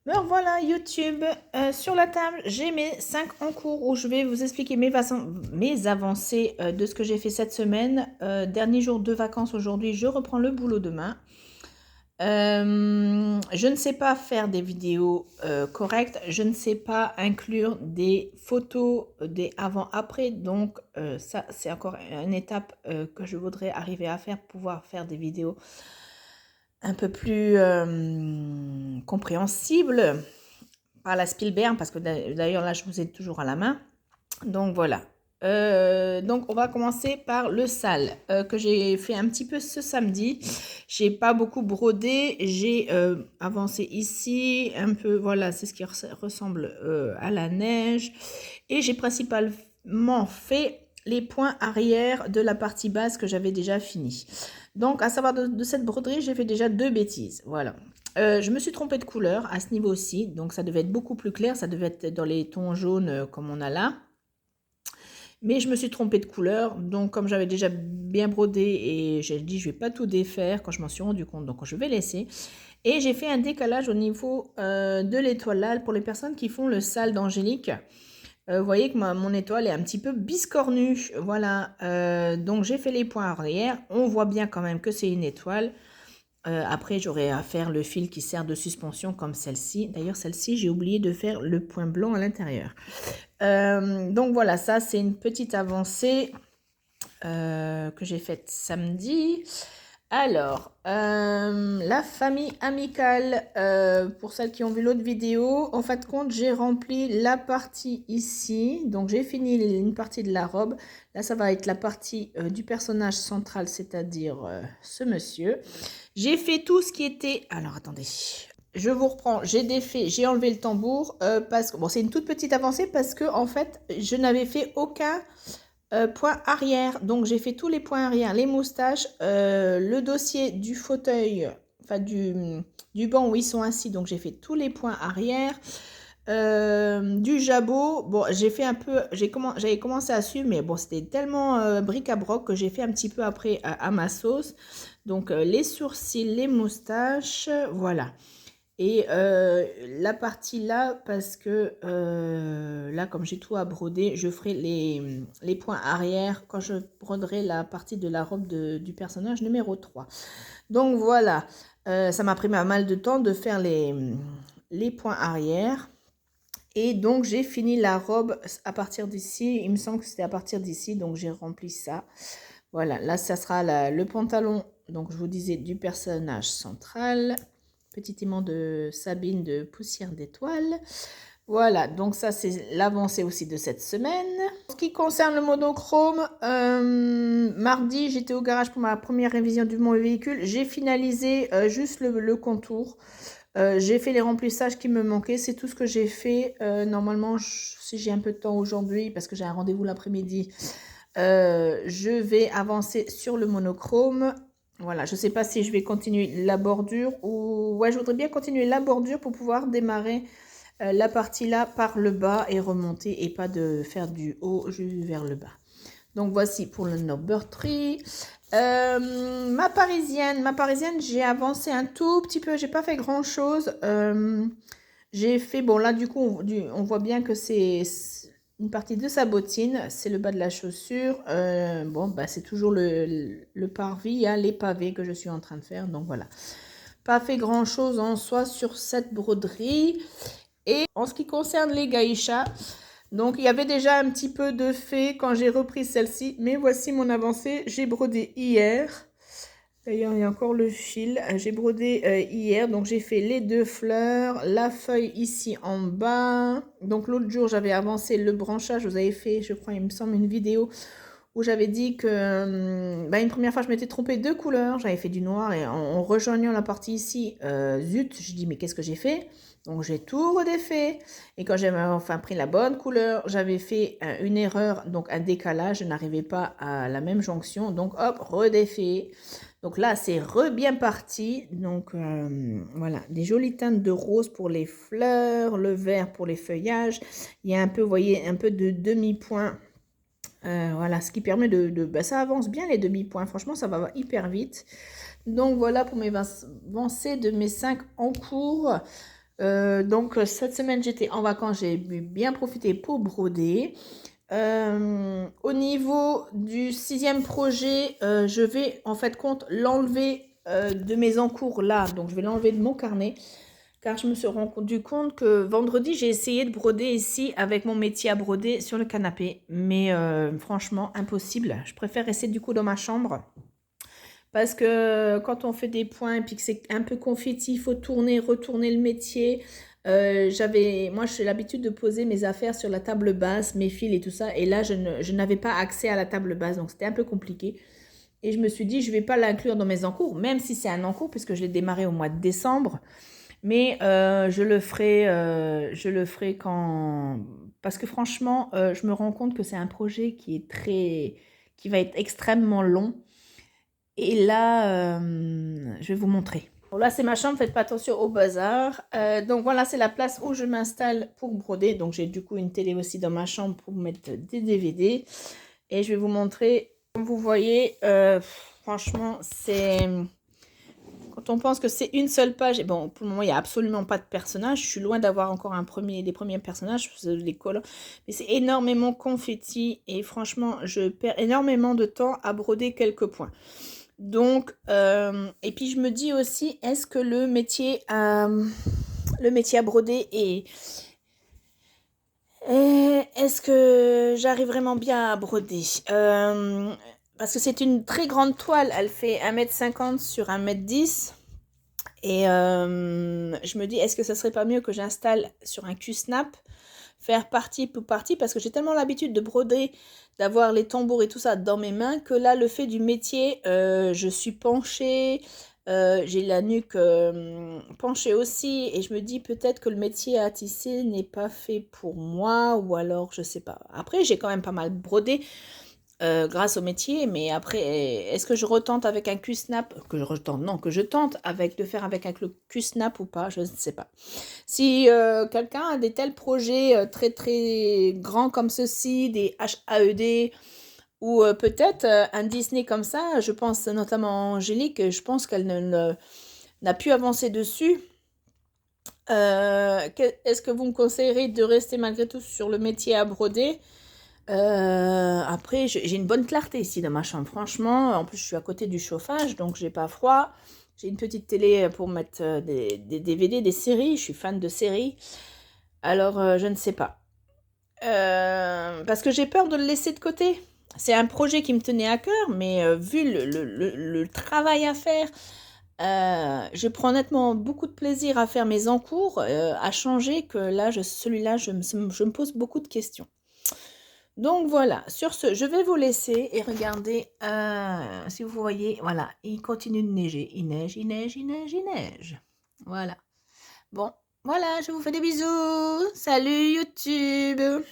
Me revoilà YouTube. Sur la table, j'ai mes 5 en cours où je vais vous expliquer mes avancées de ce que j'ai fait cette semaine. Dernier jour de vacances aujourd'hui, je reprends le boulot demain. Je ne sais pas faire des vidéos correctes, je ne sais pas inclure des photos des avant-après, donc ça c'est encore une étape que je voudrais arriver à faire, pouvoir faire des vidéos un peu plus compréhensibles par la Spielberg, parce que d'ailleurs là je vous ai toujours à la main. Donc voilà. Donc on va commencer par le sale que j'ai fait un petit peu ce samedi. J'ai pas beaucoup brodé, j'ai avancé ici un peu, voilà, c'est ce qui ressemble à la neige, et j'ai principalement fait les points arrière de la partie basse que j'avais déjà fini. Donc à savoir de cette broderie, j'ai fait déjà 2 bêtises, voilà. Je me suis trompée de couleur à ce niveau-ci, donc ça devait être beaucoup plus clair, ça devait être dans les tons jaunes comme on a là. Mais je me suis trompée de couleur, donc comme j'avais déjà bien brodé et j'ai dit je vais pas tout défaire quand je m'en suis rendu compte, donc je vais laisser. Et j'ai fait un décalage au niveau de l'étoile pour les personnes qui font le sale d'Angélique. Vous voyez que mon étoile est un petit peu biscornue, voilà. Donc j'ai fait les points arrière, on voit bien quand même que c'est une étoile. Après, j'aurai à faire le fil qui sert de suspension comme celle-ci. D'ailleurs, celle-ci, j'ai oublié de faire le point blanc à l'intérieur. Donc voilà, ça c'est une petite avancée que j'ai faite samedi. Alors, la famille amicale, pour celles qui ont vu l'autre vidéo, en fin de compte, j'ai rempli la partie ici. Donc, j'ai fini une partie de la robe. Là, ça va être la partie du personnage central, c'est-à-dire ce monsieur. J'ai fait tout ce qui était... Alors, attendez. Je vous reprends. J'ai défait, j'ai enlevé le tambour parce que... Bon, c'est une toute petite avancée parce que, en fait, je n'avais fait aucun point arrière. Donc, j'ai fait tous les points arrière. Les moustaches, le dossier du fauteuil, enfin du banc où ils sont assis. Donc, j'ai fait tous les points arrière. Du jabot, bon, j'ai fait un peu, j'avais commencé à suivre, mais bon, c'était tellement bric-à-broc que j'ai fait un petit peu après à ma sauce. Donc, les sourcils, les moustaches, voilà. Et la partie là, parce que là, comme j'ai tout à broder, je ferai les points arrière quand je broderai la partie de la robe du personnage numéro 3. Donc voilà, ça m'a pris pas mal de temps de faire les points arrière. Et donc, j'ai fini la robe à partir d'ici. Il me semble que c'était à partir d'ici, donc j'ai rempli ça. Voilà, là, ça sera le pantalon, donc je vous disais, du personnage central. Petit aimant de Sabine de Poussière d'étoiles. Voilà, donc ça, c'est l'avancée aussi de cette semaine. En ce qui concerne le monochrome, mardi, j'étais au garage pour ma première révision de mon véhicule. J'ai finalisé juste le contour. J'ai fait les remplissages qui me manquaient, c'est tout ce que j'ai fait. Normalement, si j'ai un peu de temps aujourd'hui, parce que j'ai un rendez-vous l'après-midi, je vais avancer sur le monochrome. Voilà, je ne sais pas si je vais continuer la bordure ou... Ouais, je voudrais bien continuer la bordure pour pouvoir démarrer la partie là par le bas et remonter et pas de faire du haut vers le bas. Donc voici pour le number 3. Ma parisienne, j'ai avancé un tout petit peu, j'ai pas fait grand chose. J'ai fait, bon là du coup on voit bien que c'est une partie de sa bottine, c'est le bas de la chaussure. Bon bah c'est toujours le parvis, hein, les pavés que je suis en train de faire, donc voilà. Pas fait grand chose en soi sur cette broderie. Et en ce qui concerne les gaïchas, donc il y avait déjà un petit peu de fait quand j'ai repris celle-ci, mais voici mon avancée. J'ai brodé hier. D'ailleurs, il y a encore le fil. J'ai brodé hier, donc j'ai fait les 2 fleurs, la feuille ici en bas. Donc l'autre jour, j'avais avancé le branchage. Vous avez fait, je crois, il me semble, une vidéo où j'avais dit que une première fois, je m'étais trompée de couleur. J'avais fait du noir et en rejoignant la partie ici, zut, je dis mais qu'est-ce que j'ai fait? Donc j'ai tout redéfait. Et quand j'ai enfin pris la bonne couleur, j'avais fait une erreur, donc un décalage. Je n'arrivais pas à la même jonction. Donc hop, redéfait. Donc là, c'est bien parti. Donc voilà, des jolies teintes de rose pour les fleurs, le vert pour les feuillages. Il y a un peu, vous voyez, un peu de demi-point. Voilà, ce qui permet ça avance bien les demi-points. Franchement, ça va hyper vite. Donc voilà pour mes avancées de mes 5 en cours. Donc, cette semaine, j'étais en vacances, j'ai bien profité pour broder. Au niveau du 6e projet, je vais en fait compte l'enlever de mes encours là. Donc, je vais l'enlever de mon carnet. Car je me suis rendu compte que vendredi, j'ai essayé de broder ici avec mon métier à broder sur le canapé. Mais franchement, impossible. Je préfère rester du coup dans ma chambre. Parce que quand on fait des points et puis que c'est un peu confetti, il faut tourner, retourner le métier. Moi, j'ai l'habitude de poser mes affaires sur la table basse, mes fils et tout ça. Et là, je n'avais pas accès à la table basse, donc c'était un peu compliqué. Et je me suis dit, je ne vais pas l'inclure dans mes encours, même si c'est un encours, puisque je l'ai démarré au mois de décembre. Mais je le ferai quand... Parce que franchement, je me rends compte que c'est un projet qui va être extrêmement long. Et là, je vais vous montrer. Bon, là, c'est ma chambre, faites pas attention au bazar. Donc voilà, c'est la place où je m'installe pour broder. Donc j'ai du coup une télé aussi dans ma chambre pour mettre des DVD. Et je vais vous montrer. Comme vous voyez, franchement, c'est... Quand on pense que c'est une seule page, et bon, pour le moment, il n'y a absolument pas de personnage. Je suis loin d'avoir encore des premiers personnages, les colons. Mais c'est énormément confetti. Et franchement, je perds énormément de temps à broder quelques points. Donc, et puis je me dis aussi, est-ce que le métier à broder est-ce que j'arrive vraiment bien à broder parce que c'est une très grande toile, elle fait 1,50 m sur 1,10 m. Et je me dis, est-ce que ça serait pas mieux que j'installe sur un Q-snap, faire partie pour partie, parce que j'ai tellement l'habitude de broder, d'avoir les tambours et tout ça dans mes mains, que là, le fait du métier, je suis penchée, j'ai la nuque penchée aussi, et je me dis peut-être que le métier à tisser n'est pas fait pour moi, ou alors, je sais pas. Après, j'ai quand même pas mal brodé, grâce au métier, mais après, est-ce que je retente avec un Q-snap, que je tente de faire avec un Q-snap ou pas, je ne sais pas. Si quelqu'un a des tels projets très très grands comme ceci, des HAED, ou peut-être un Disney comme ça, je pense notamment à Angélique, je pense qu'elle n'a pu avancer dessus. Est-ce que vous me conseillerez de rester malgré tout sur le métier à broder? Après, j'ai une bonne clarté ici dans ma chambre, franchement. En plus, je suis à côté du chauffage, donc j'ai pas froid. J'ai une petite télé pour mettre des DVD, des séries. Je suis fan de séries. Alors, je ne sais pas. Parce que j'ai peur de le laisser de côté. C'est un projet qui me tenait à cœur, mais vu le travail à faire, je prends honnêtement beaucoup de plaisir à faire mes encours, à changer, que là, celui-là, je me pose beaucoup de questions. Donc voilà, sur ce, je vais vous laisser et regardez, si vous voyez, voilà, il continue de neiger. Il neige, il neige, il neige, il neige. Voilà. Bon, voilà, je vous fais des bisous. Salut YouTube.